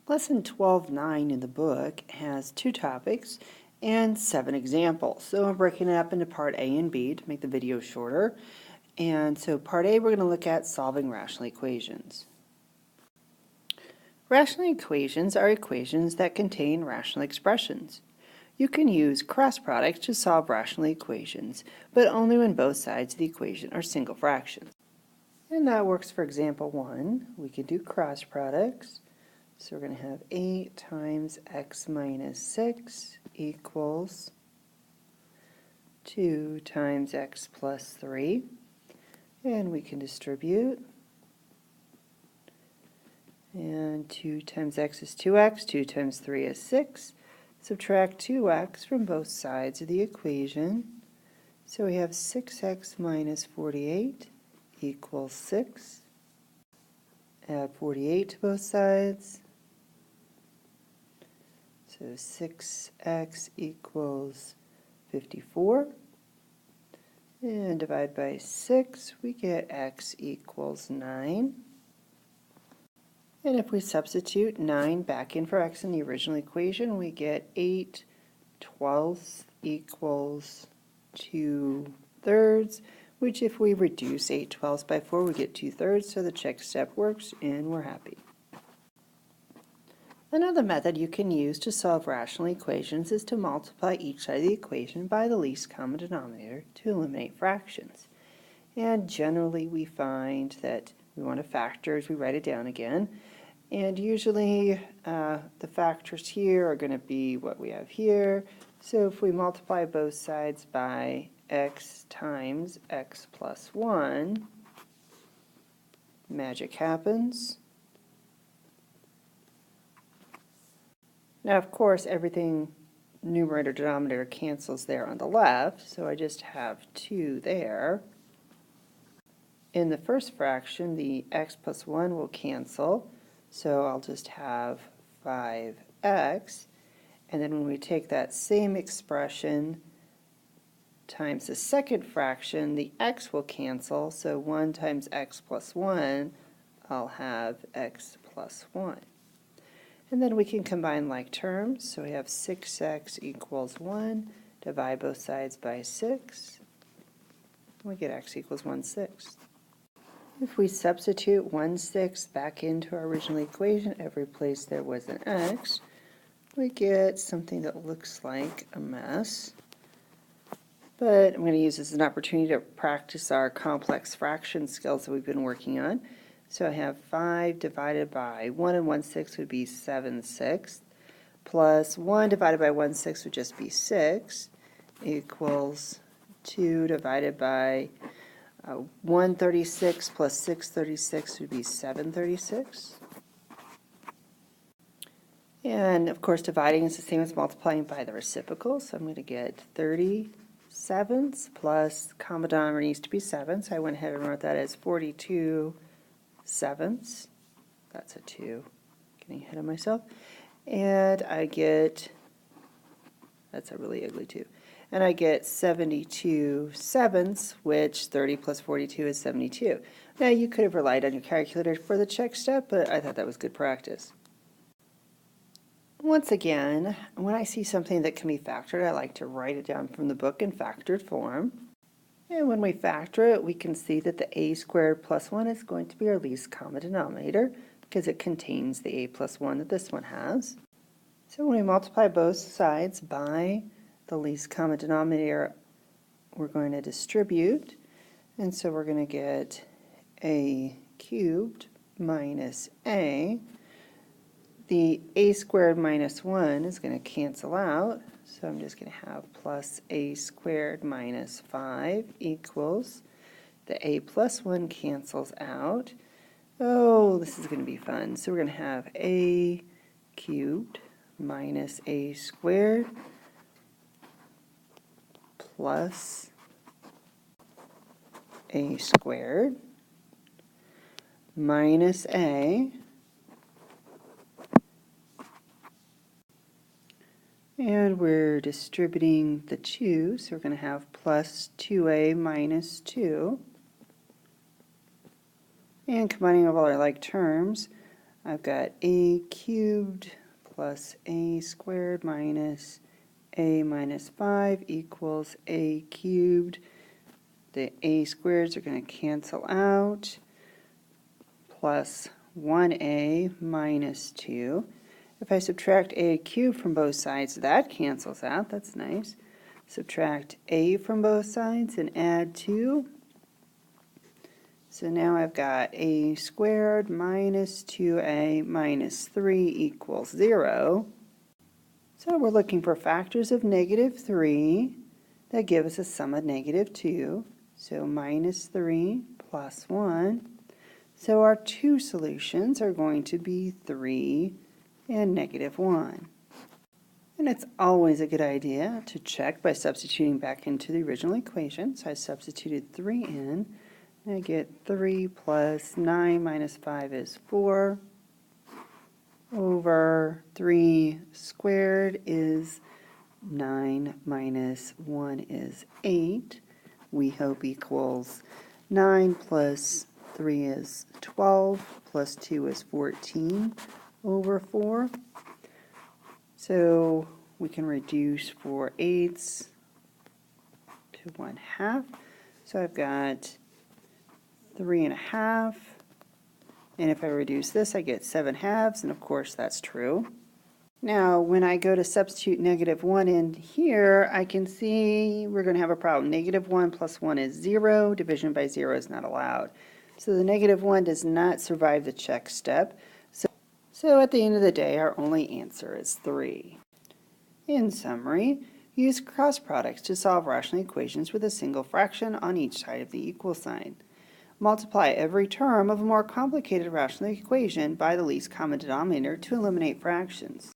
Lesson 12.9 in the book has 2 topics and 7 examples. So I'm breaking it up into part A and B to make the video shorter. And so part A, we're going to look at solving rational equations. Rational equations are equations that contain rational expressions. You can use cross products to solve rational equations, but only when both sides of the equation are single fractions. And that works for example 1. We can do cross products. So we're going to have 8 times x minus 6 equals 2 times x plus 3. And we can distribute. And 2 times x is 2x, 2 times 3 is 6. Subtract 2x from both sides of the equation. So we have 6x minus 48 equals 6. Add 48 to both sides. So 6x equals 54. And divide by 6, we get x equals 9. And if we substitute 9 back in for x in the original equation, we get 8 twelfths equals 2 thirds, which if we reduce 8 twelfths by 4, we get 2 thirds, so the check step works, and we're happy. Another method you can use to solve rational equations is to multiply each side of the equation by the least common denominator to eliminate fractions. And generally we find that we want to factor as we write it down again. And usually the factors here are going to be what we have here. So if we multiply both sides by x times x plus 1, magic happens. Now, of course, everything numerator denominator cancels there on the left, so I just have 2 there. In the first fraction, the x plus 1 will cancel, so I'll just have 5x. And then when we take that same expression times the second fraction, the x will cancel, so 1 times x plus 1, I'll have x plus 1. And then we can combine like terms, so we have 6x equals 1, divide both sides by 6, we get x equals 1/6. If we substitute 1/6 back into our original equation, every place there was an x, we get something that looks like a mess. But I'm going to use this as an opportunity to practice our complex fraction skills that we've been working on. So I have 5 divided by 1 and 1/6 would be 7/6, plus 1 divided by 1/6 would just be 6, equals 2 divided by 136 plus 636 would be 736. And of course dividing is the same as multiplying by the reciprocal, so I'm going to get 37ths plus common denominator needs to be 7, so I went ahead and wrote that as 42 sevenths. That's a 2. Getting ahead of myself. And I get, that's a really ugly 2. And I get 72 sevenths, which 30 plus 42 is 72. Now you could have relied on your calculator for the check step, but I thought that was good practice. Once again, when I see something that can be factored, I like to write it down from the book in factored form. And when we factor it, we can see that the a squared plus 1 is going to be our least common denominator because it contains the a plus 1 that this one has. So when we multiply both sides by the least common denominator, we're going to distribute. And so we're going to get a cubed minus a. The a squared minus 1 is going to cancel out. So I'm just going to have plus a squared minus 5 equals, the a plus 1 cancels out. Oh, this is going to be fun. So we're going to have a cubed minus a squared plus a squared minus a. And we're distributing the 2, so we're going to have plus 2a minus 2. And combining all our like terms, I've got a cubed plus a squared minus a minus 5 equals a cubed. The a squareds are going to cancel out, plus 1a minus 2. If I subtract a cubed from both sides, that cancels out. That's nice. Subtract a from both sides and add 2. So now I've got a squared minus 2a minus 3 equals 0. So we're looking for factors of negative 3 that give us a sum of negative 2. So minus 3 plus 1. So our two solutions are going to be 3 and negative 1. And it's always a good idea to check by substituting back into the original equation. So I substituted 3 in. I get 3 plus 9 minus 5 is 4 over 3 squared is 9 minus 1 is 8. We hope equals 9 plus 3 is 12 plus 2 is 14 over 4. So we can reduce 4/8 to 1/2. So I've got 3.5, and if I reduce this I get 7/2, and of course that's true. Now when I go to substitute negative 1 in here, I can see we're going to have a problem. Negative 1 plus 1 is 0. Division by 0 is not allowed. So the negative 1 does not survive the check step. So at the end of the day, our only answer is 3. In summary, use cross products to solve rational equations with a single fraction on each side of the equal sign. Multiply every term of a more complicated rational equation by the least common denominator to eliminate fractions.